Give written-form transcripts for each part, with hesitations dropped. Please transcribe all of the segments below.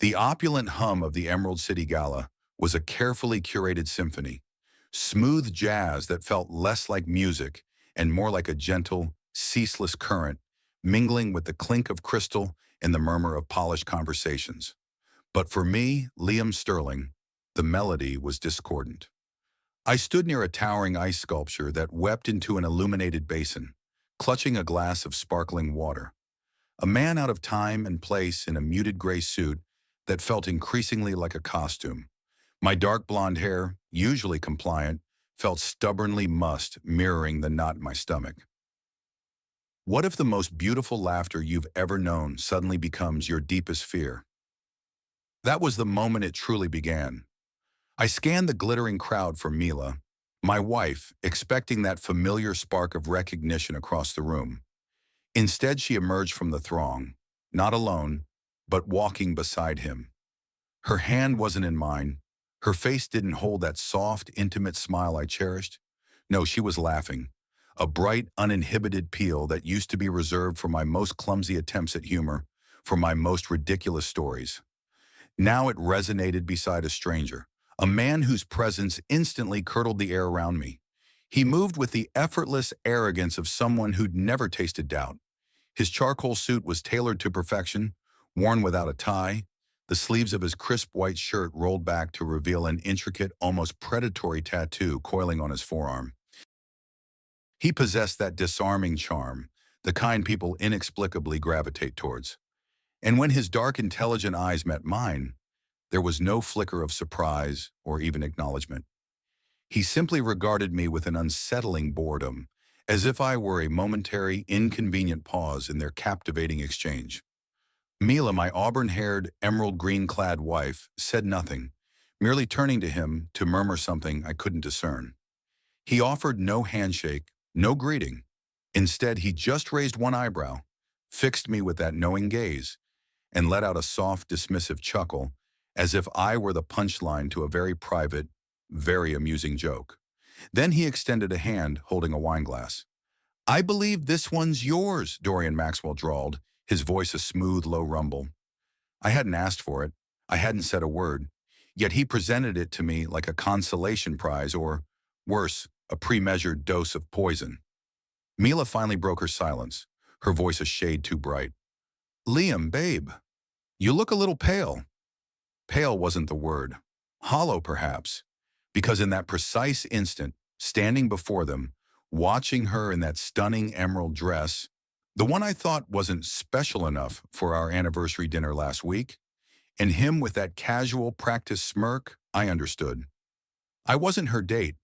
The opulent hum of the Emerald City Gala was a carefully curated symphony, smooth jazz that felt less like music and more like a gentle, ceaseless current, mingling with the clink of crystal and the murmur of polished conversations. But for me, Liam Sterling, the melody was discordant. I stood near a towering ice sculpture that wept into an illuminated basin, clutching a glass of sparkling water. A man out of time and place in a muted gray suit that felt increasingly like a costume. My dark blonde hair, usually compliant, felt stubbornly mussed, mirroring the knot in my stomach. What if the most beautiful laughter you've ever known suddenly becomes your deepest fear? That was the moment it truly began. I scanned the glittering crowd for Mila, my wife, expecting that familiar spark of recognition across the room. Instead, she emerged from the throng, not alone, but walking beside him. Her hand wasn't in mine. Her face didn't hold that soft, intimate smile I cherished. No, she was laughing, a bright, uninhibited peal that used to be reserved for my most clumsy attempts at humor, for my most ridiculous stories. Now it resonated beside a stranger, a man whose presence instantly curdled the air around me. He moved with the effortless arrogance of someone who'd never tasted doubt. His charcoal suit was tailored to perfection, worn without a tie. The sleeves of his crisp white shirt rolled back to reveal an intricate, almost predatory tattoo coiling on his forearm. He possessed that disarming charm, the kind people inexplicably gravitate towards. And when his dark, intelligent eyes met mine, there was no flicker of surprise or even acknowledgement. He simply regarded me with an unsettling boredom, as if I were a momentary, inconvenient pause in their captivating exchange. Mila, my auburn-haired, emerald-green-clad wife, said nothing, merely turning to him to murmur something I couldn't discern. He offered no handshake, no greeting. Instead, he just raised one eyebrow, fixed me with that knowing gaze, and let out a soft, dismissive chuckle, as if I were the punchline to a very private, very amusing joke. Then he extended a hand, holding a wineglass. "I believe this one's yours," Dorian Maxwell drawled, his voice a smooth, low rumble. I hadn't asked for it. I hadn't said a word. Yet he presented it to me like a consolation prize or, worse, a pre-measured dose of poison. Mila finally broke her silence, her voice a shade too bright. "Liam, babe, you look a little pale." Pale wasn't the word. Hollow, perhaps, because in that precise instant, standing before them, watching her in that stunning emerald dress, the one I thought wasn't special enough for our anniversary dinner last week, and him with that casual practice smirk, I understood. I wasn't her date.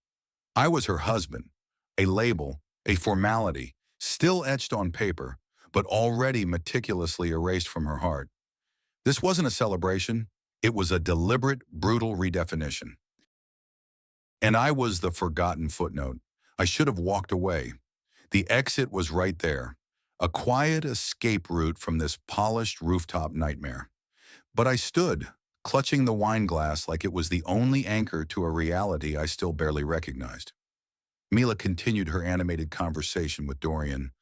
I was her husband, a label, a formality, still etched on paper, but already meticulously erased from her heart. This wasn't a celebration. It was a deliberate, brutal redefinition. And I was the forgotten footnote. I should have walked away. The exit was right there, a quiet escape route from this polished rooftop nightmare. But I stood, clutching the wine glass like it was the only anchor to a reality I still barely recognized. Mila continued her animated conversation with Dorian,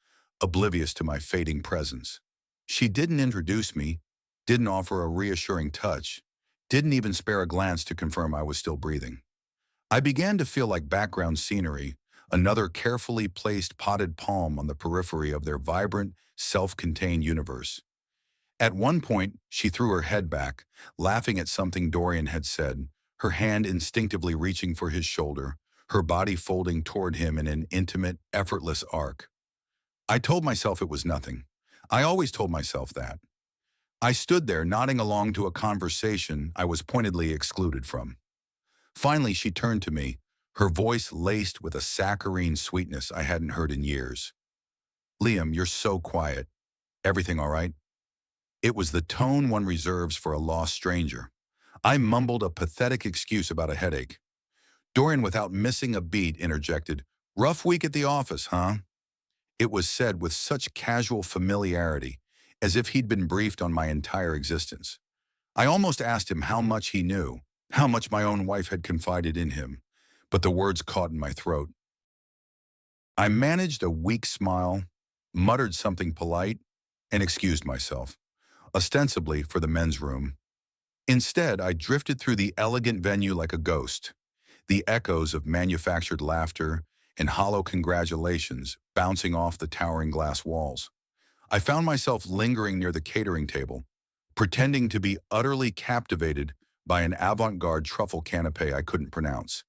oblivious to my fading presence. She didn't introduce me, didn't offer a reassuring touch, didn't even spare a glance to confirm I was still breathing. I began to feel like background scenery, another carefully placed potted palm on the periphery of their vibrant, self-contained universe. At one point, she threw her head back, laughing at something Dorian had said, her hand instinctively reaching for his shoulder, her body folding toward him in an intimate, effortless arc. I told myself it was nothing. I always told myself that. I stood there nodding along to a conversation I was pointedly excluded from. Finally, she turned to me, her voice laced with a saccharine sweetness I hadn't heard in years. "Liam, you're so quiet. Everything all right?" It was the tone one reserves for a lost stranger. I mumbled a pathetic excuse about a headache. Dorian, without missing a beat, interjected, "Rough week at the office, huh?" It was said with such casual familiarity, as if he'd been briefed on my entire existence. I almost asked him how much he knew, how much my own wife had confided in him, but the words caught in my throat. I managed a weak smile, muttered something polite, and excused myself, ostensibly for the men's room. Instead, I drifted through the elegant venue like a ghost, the echoes of manufactured laughter and hollow congratulations bouncing off the towering glass walls. I found myself lingering near the catering table, pretending to be utterly captivated by an avant-garde truffle canapé I couldn't pronounce.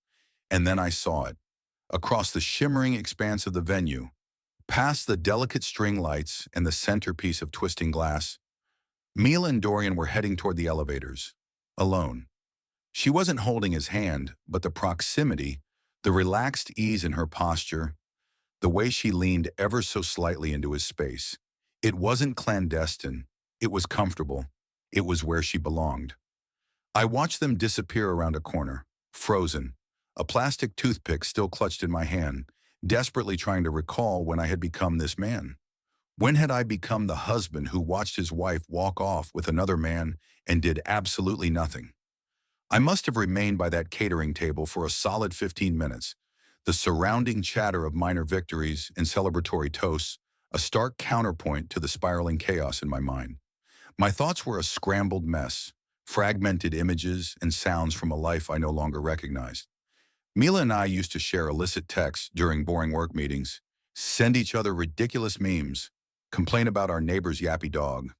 And then I saw it, across the shimmering expanse of the venue, past the delicate string lights and the centerpiece of twisting glass. Mila and Dorian were heading toward the elevators, alone. She wasn't holding his hand, but the proximity, the relaxed ease in her posture, the way she leaned ever so slightly into his space. It wasn't clandestine. It was comfortable. It was where she belonged. I watched them disappear around a corner, frozen, a plastic toothpick still clutched in my hand, desperately trying to recall when I had become this man. When had I become the husband who watched his wife walk off with another man and did absolutely nothing? I must have remained by that catering table for a solid 15 minutes, the surrounding chatter of minor victories and celebratory toasts, a stark counterpoint to the spiraling chaos in my mind. My thoughts were a scrambled mess, fragmented images and sounds from a life I no longer recognized. Mila and I used to share illicit texts during boring work meetings, send each other ridiculous memes, complain about our neighbor's yappy dog.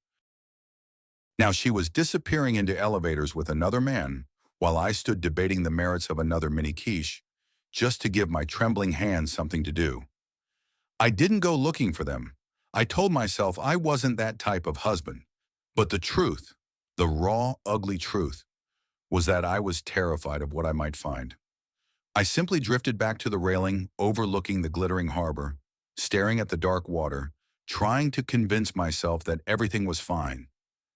Now she was disappearing into elevators with another man, while I stood debating the merits of another mini quiche, just to give my trembling hands something to do. I didn't go looking for them. I told myself I wasn't that type of husband. But the truth, the raw, ugly truth, was that I was terrified of what I might find. I simply drifted back to the railing, overlooking the glittering harbor, staring at the dark water, trying to convince myself that everything was fine,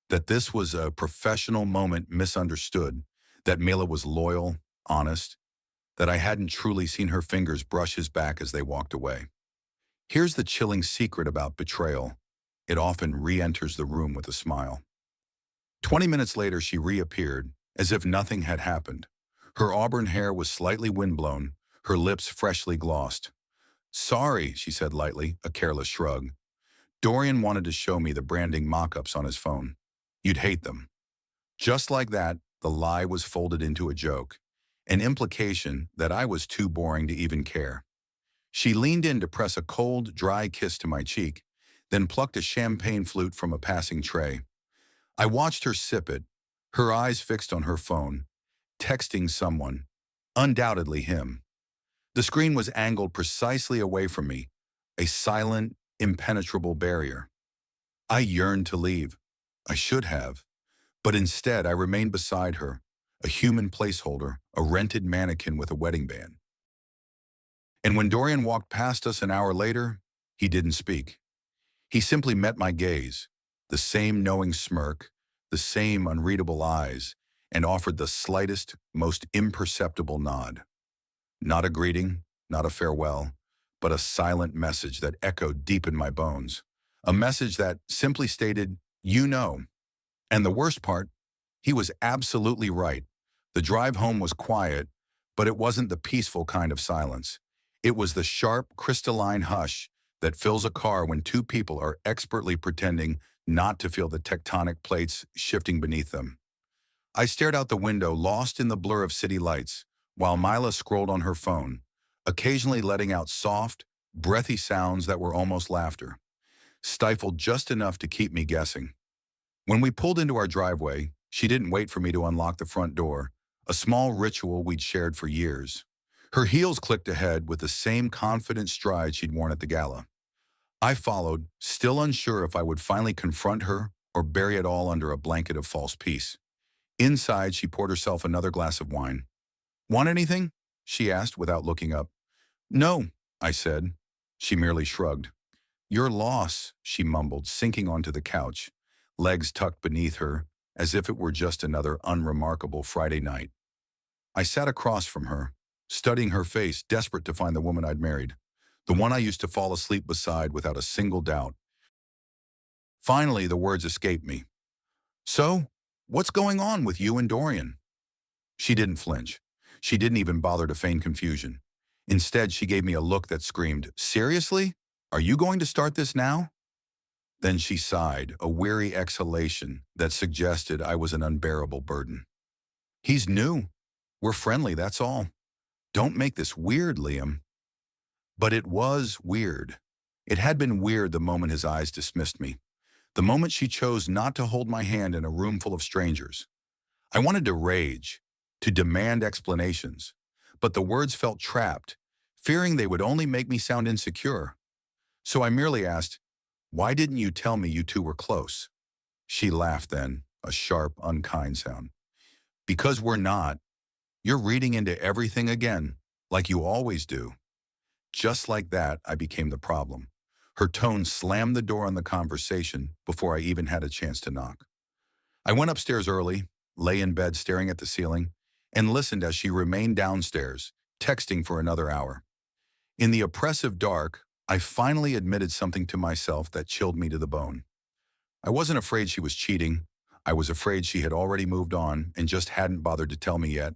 that this was a professional moment misunderstood, that Mila was loyal, honest, that I hadn't truly seen her fingers brush his back as they walked away. Here's the chilling secret about betrayal. It often re-enters the room with a smile. 20 minutes later, she reappeared, as if nothing had happened. Her auburn hair was slightly windblown, her lips freshly glossed. "Sorry," she said lightly, a careless shrug. "Dorian wanted to show me the branding mock-ups on his phone. You'd hate them." Just like that, the lie was folded into a joke, an implication that I was too boring to even care. She leaned in to press a cold, dry kiss to my cheek, then plucked a champagne flute from a passing tray. I watched her sip it, her eyes fixed on her phone, texting someone, undoubtedly him. The screen was angled precisely away from me, a silent, impenetrable barrier. I yearned to leave. I should have. But instead, I remained beside her, a human placeholder, a rented mannequin with a wedding band. And when Dorian walked past us an hour later, he didn't speak. He simply met my gaze, the same knowing smirk, the same unreadable eyes, and offered the slightest, most imperceptible nod. Not a greeting, not a farewell, but a silent message that echoed deep in my bones. A message that simply stated, "You know." And the worst part, he was absolutely right. The drive home was quiet, but it wasn't the peaceful kind of silence. It was the sharp, crystalline hush that fills a car when two people are expertly pretending not to feel the tectonic plates shifting beneath them. I stared out the window, lost in the blur of city lights, while Mila scrolled on her phone, occasionally letting out soft, breathy sounds that were almost laughter, stifled just enough to keep me guessing. When we pulled into our driveway, she didn't wait for me to unlock the front door, a small ritual we'd shared for years. Her heels clicked ahead with the same confident stride she'd worn at the gala. I followed, still unsure if I would finally confront her or bury it all under a blanket of false peace. Inside, she poured herself another glass of wine. "Want anything?" she asked without looking up. "No," I said. She merely shrugged. "Your loss," she mumbled, sinking onto the couch, legs tucked beneath her, as if it were just another unremarkable Friday night. I sat across from her, studying her face, desperate to find the woman I'd married, the one I used to fall asleep beside without a single doubt. Finally, the words escaped me. "So, what's going on with you and Dorian?" She didn't flinch. She didn't even bother to feign confusion. Instead, she gave me a look that screamed, "Seriously? Are you going to start this now?" Then she sighed, a weary exhalation that suggested I was an unbearable burden. He's new. We're friendly, that's all. Don't make this weird, Liam. But it was weird. It had been weird the moment his eyes dismissed me, the moment she chose not to hold my hand in a room full of strangers. I wanted to rage, to demand explanations, but the words felt trapped, fearing they would only make me sound insecure. So I merely asked, "Why didn't you tell me you two were close?" She laughed then, a sharp, unkind sound. "Because we're not. You're reading into everything again, like you always do." Just like that, I became the problem. Her tone slammed the door on the conversation before I even had a chance to knock. I went upstairs early, lay in bed staring at the ceiling, and listened as she remained downstairs, texting for another hour. In the oppressive dark, I finally admitted something to myself that chilled me to the bone. I wasn't afraid she was cheating. I was afraid she had already moved on and just hadn't bothered to tell me yet.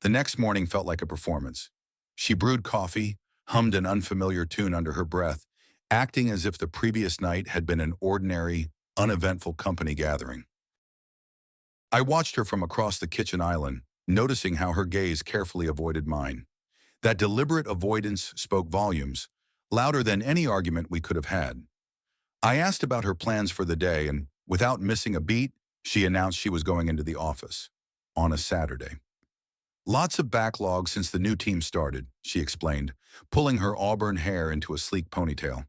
The next morning felt like a performance. She brewed coffee, hummed an unfamiliar tune under her breath, acting as if the previous night had been an ordinary, uneventful company gathering. I watched her from across the kitchen island, noticing how her gaze carefully avoided mine. That deliberate avoidance spoke volumes, louder than any argument we could have had. I asked about her plans for the day, and without missing a beat, she announced she was going into the office on a Saturday. "Lots of backlog since the new team started," she explained, pulling her auburn hair into a sleek ponytail.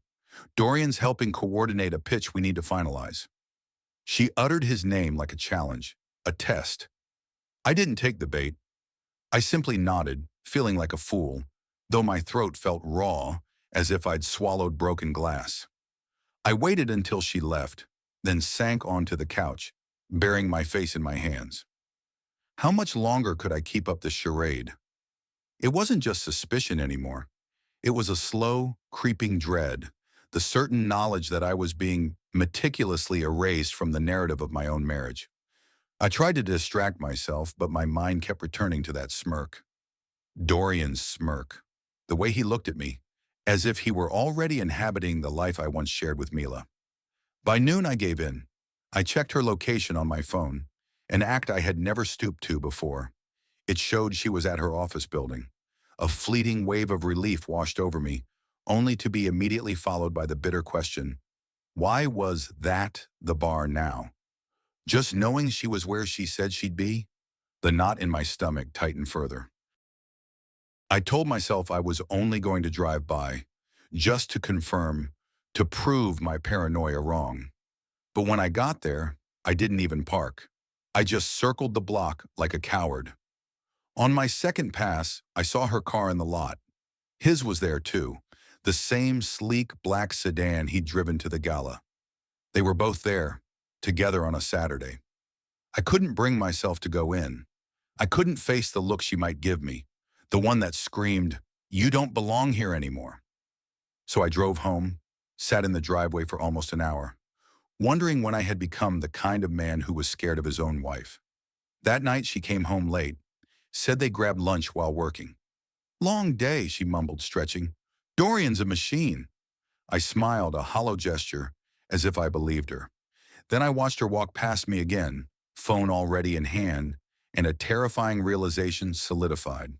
"Dorian's helping coordinate a pitch we need to finalize." She uttered his name like a challenge, a test. I didn't take the bait. I simply nodded, feeling like a fool, though my throat felt raw, as if I'd swallowed broken glass. I waited until she left, then sank onto the couch, burying my face in my hands. How much longer could I keep up this charade? It wasn't just suspicion anymore. It was a slow, creeping dread, the certain knowledge that I was being meticulously erased from the narrative of my own marriage. I tried to distract myself, but my mind kept returning to that smirk. Dorian's smirk. The way he looked at me, as if he were already inhabiting the life I once shared with Mila. By noon, I gave in. I checked her location on my phone, an act I had never stooped to before. It showed she was at her office building. A fleeting wave of relief washed over me, only to be immediately followed by the bitter question, why was that the bar now? Just knowing she was where she said she'd be, the knot in my stomach tightened further. I told myself I was only going to drive by, just to confirm, to prove my paranoia wrong. But when I got there, I didn't even park. I just circled the block like a coward. On my second pass, I saw her car in the lot. His was there too, the same sleek black sedan he'd driven to the gala. They were both there, together on a Saturday. I couldn't bring myself to go in. I couldn't face the look she might give me, the one that screamed, "You don't belong here anymore." So I drove home, sat in the driveway for almost an hour, wondering when I had become the kind of man who was scared of his own wife. That night she came home late, said they grabbed lunch while working. "Long day," she mumbled, stretching. "Dorian's a machine." I smiled, a hollow gesture, as if I believed her. Then I watched her walk past me again, phone already in hand, and a terrifying realization solidified.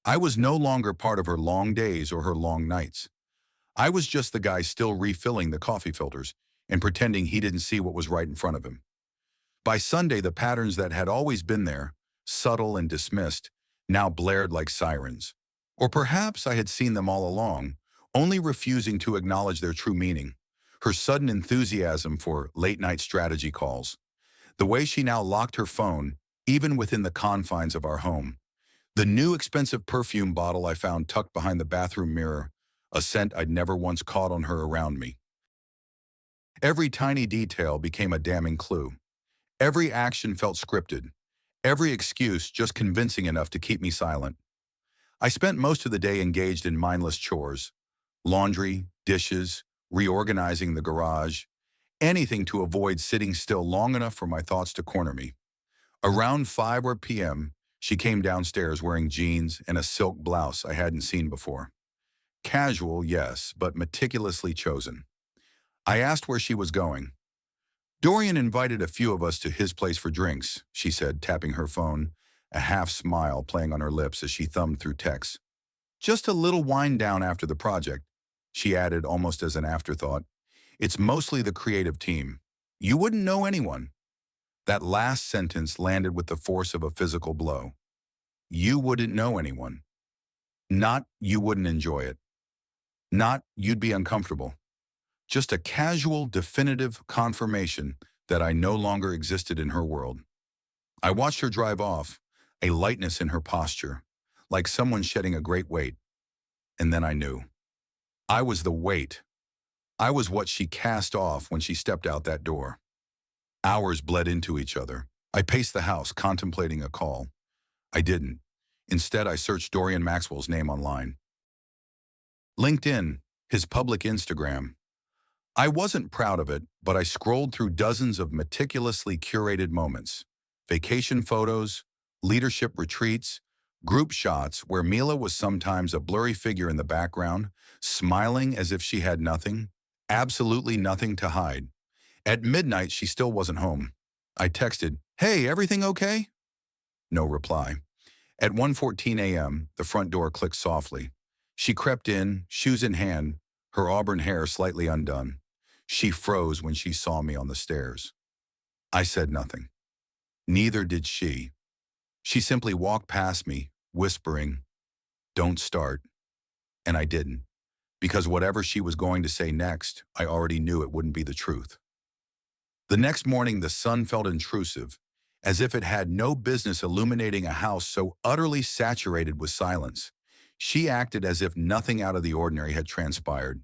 I was no longer part of her long days or her long nights. I was just the guy still refilling the coffee filters and pretending he didn't see what was right in front of him. By Sunday, the patterns that had always been there, subtle and dismissed, now blared like sirens. Or perhaps I had seen them all along, only refusing to acknowledge their true meaning. Her sudden enthusiasm for late-night strategy calls. The way she now locked her phone, even within the confines of our home. The new expensive perfume bottle I found tucked behind the bathroom mirror, a scent I'd never once caught on her around me. Every tiny detail became a damning clue. Every action felt scripted. Every excuse just convincing enough to keep me silent. I spent most of the day engaged in mindless chores. Laundry, dishes, reorganizing the garage, anything to avoid sitting still long enough for my thoughts to corner me. Around 5 p.m., she came downstairs wearing jeans and a silk blouse I hadn't seen before. Casual, yes, but meticulously chosen. I asked where she was going. Dorian invited a few of us to his place for drinks, she said, tapping her phone, a half smile playing on her lips as she thumbed through texts. Just a little wind down after the project, she added almost as an afterthought. It's mostly the creative team. You wouldn't know anyone. That last sentence landed with the force of a physical blow. You wouldn't know anyone. Not you wouldn't enjoy it. Not you'd be uncomfortable. Just a casual, definitive confirmation that I no longer existed in her world. I watched her drive off, a lightness in her posture, like someone shedding a great weight. And then I knew. I was the weight. I was what she cast off when she stepped out that door. Hours bled into each other. I paced the house, contemplating a call. I didn't. Instead, I searched Dorian Maxwell's name online. LinkedIn, his public Instagram. I wasn't proud of it, but I scrolled through dozens of meticulously curated moments. Vacation photos, leadership retreats, group shots where Mila was sometimes a blurry figure in the background, smiling as if she had nothing, absolutely nothing to hide. At midnight, she still wasn't home. I texted, "Hey, everything okay?" No reply. At 1:14 a.m., the front door clicked softly. She crept in, shoes in hand, her auburn hair slightly undone. She froze when she saw me on the stairs. I said nothing. Neither did she. She simply walked past me, whispering, "Don't start." And I didn't, because whatever she was going to say next, I already knew it wouldn't be the truth. The next morning, the sun felt intrusive, as if it had no business illuminating a house so utterly saturated with silence. She acted as if nothing out of the ordinary had transpired.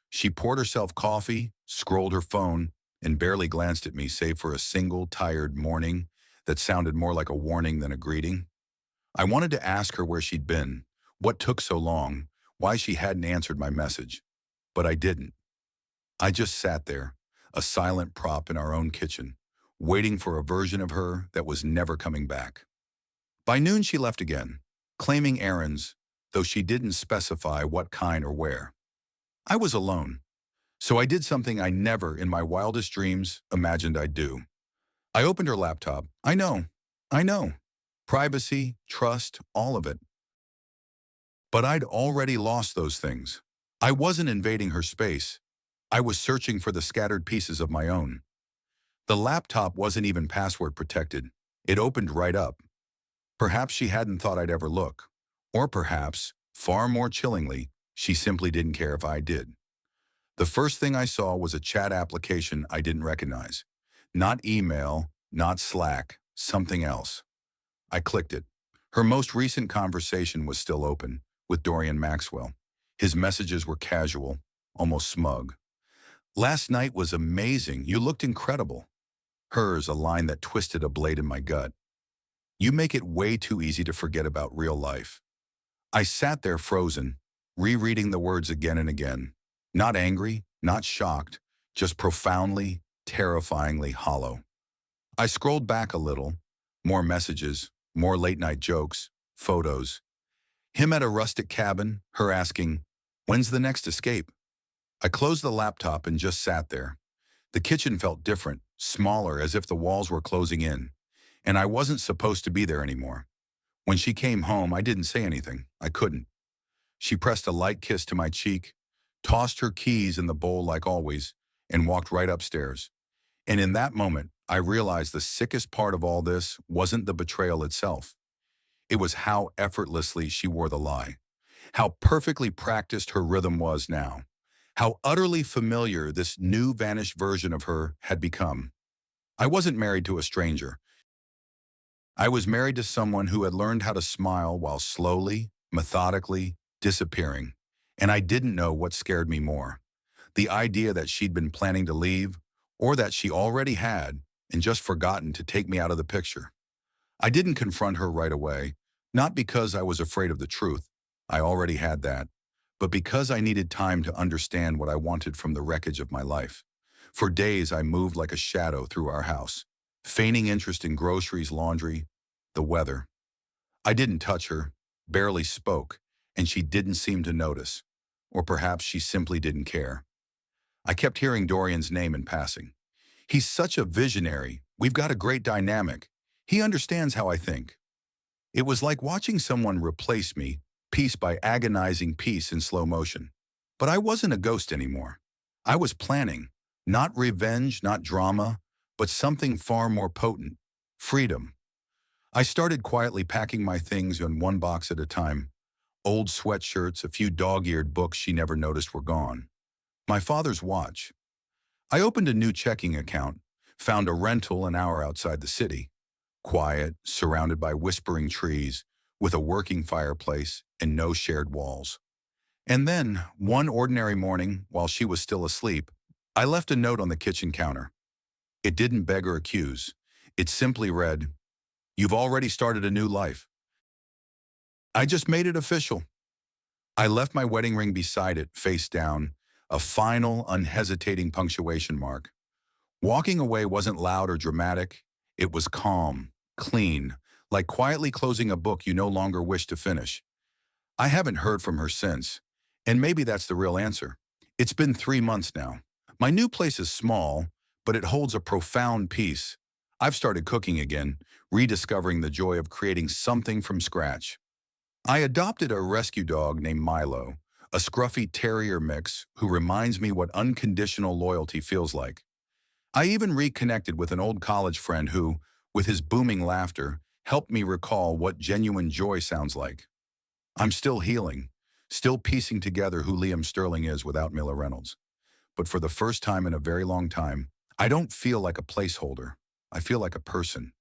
She poured herself coffee, scrolled her phone, and barely glanced at me save for a single tired morning that sounded more like a warning than a greeting. I wanted to ask her where she'd been, what took so long, why she hadn't answered my message. But I didn't. I just sat there, a silent prop in our own kitchen, waiting for a version of her that was never coming back. By noon, she left again, claiming errands, though she didn't specify what kind or where. I was alone, so I did something I never in my wildest dreams imagined I'd do. I opened her laptop. I know. Privacy, trust, all of it. But I'd already lost those things. I wasn't invading her space. I was searching for the scattered pieces of my own. The laptop wasn't even password protected. It opened right up. Perhaps she hadn't thought I'd ever look. Or perhaps, far more chillingly, she simply didn't care if I did. The first thing I saw was a chat application I didn't recognize. Not email, not Slack, something else. I clicked it. Her most recent conversation was still open, with Dorian Maxwell. His messages were casual, almost smug. "Last night was amazing. You looked incredible." Hers, a line that twisted a blade in my gut. "You make it way too easy to forget about real life." I sat there frozen, rereading the words again and again. Not angry, not shocked, just profoundly, terrifyingly hollow. I scrolled back a little. More messages, more late-night jokes, photos. Him at a rustic cabin, her asking, "When's the next escape?" I closed the laptop and just sat there. The kitchen felt different, smaller, as if the walls were closing in. And I wasn't supposed to be there anymore. When she came home, I didn't say anything. I couldn't. She pressed a light kiss to my cheek, tossed her keys in the bowl like always, and walked right upstairs. And in that moment, I realized the sickest part of all this wasn't the betrayal itself. It was how effortlessly she wore the lie, how perfectly practiced her rhythm was now, how utterly familiar this new vanished version of her had become. I wasn't married to a stranger. I was married to someone who had learned how to smile while slowly, methodically, disappearing. And I didn't know what scared me more. The idea that she'd been planning to leave, or that she already had, and just forgotten to take me out of the picture. I didn't confront her right away, not because I was afraid of the truth. I already had that. But because I needed time to understand what I wanted from the wreckage of my life. For days, I moved like a shadow through our house, feigning interest in groceries, laundry, the weather. I didn't touch her, barely spoke, and she didn't seem to notice. Or perhaps she simply didn't care. I kept hearing Dorian's name in passing. He's such a visionary. We've got a great dynamic. He understands how I think. It was like watching someone replace me, piece by agonizing piece in slow motion. But I wasn't a ghost anymore. I was planning. Not revenge, not drama, but something far more potent. Freedom. I started quietly packing my things in one box at a time. Old sweatshirts, a few dog-eared books she never noticed were gone. My father's watch. I opened a new checking account, found a rental an hour outside the city. Quiet, surrounded by whispering trees, with a working fireplace and no shared walls. And then, one ordinary morning, while she was still asleep, I left a note on the kitchen counter. It didn't beg or accuse. It simply read, "You've already started a new life." I just made it official. I left my wedding ring beside it, face down, a final, unhesitating punctuation mark. Walking away wasn't loud or dramatic. It was calm, clean, like quietly closing a book you no longer wish to finish. I haven't heard from her since, and maybe that's the real answer. It's been 3 months now. My new place is small, but it holds a profound peace. I've started cooking again, rediscovering the joy of creating something from scratch. I adopted a rescue dog named Milo, a scruffy terrier mix who reminds me what unconditional loyalty feels like. I even reconnected with an old college friend who, with his booming laughter, helped me recall what genuine joy sounds like. I'm still healing, still piecing together who Liam Sterling is without Mila Reynolds. But for the first time in a very long time, I don't feel like a placeholder. I feel like a person.